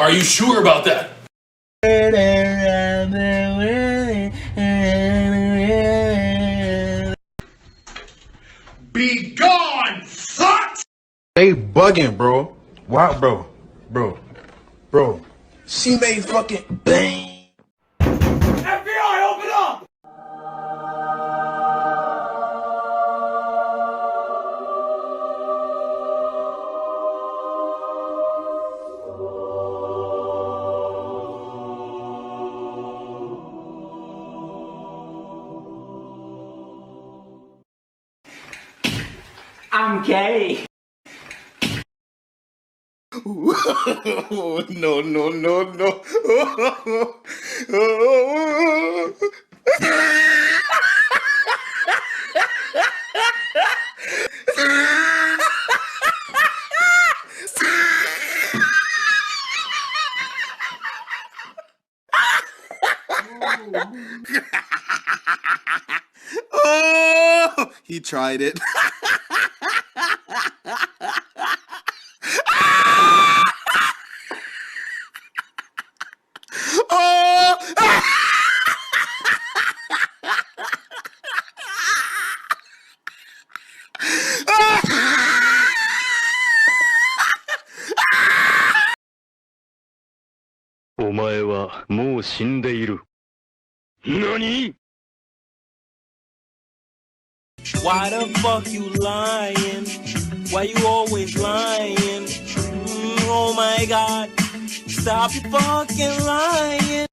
Are you sure about that? Be gone, fuck! They bugging, bro. Wow, bro. She made fucking bang. FBI, open up! I'm gay. No. Oh, he tried it. Why the fuck you lying? Why you always lying? Oh my god. Stop your fucking lying.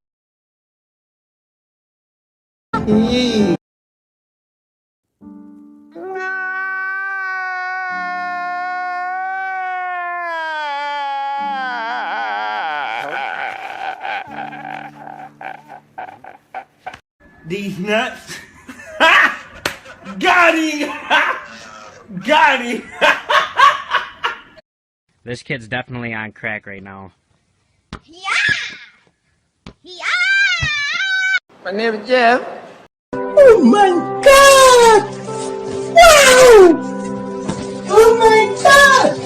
These nuts. Got him! Got him! This kid's definitely on crack right now. My name is Jeff. Oh my god! Wow! Oh my god!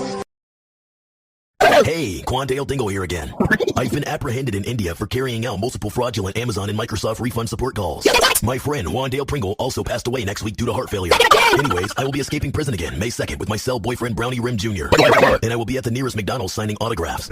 Hey, Quandale Dingle here again. I've been apprehended in India for carrying out multiple fraudulent Amazon and Microsoft refund support calls. My friend Wandale Pringle also passed away next week due to heart failure. Anyways, I will be escaping prison again May 2nd with my cell boyfriend Brownie Rim Jr. And I will be at the nearest McDonald's signing autographs.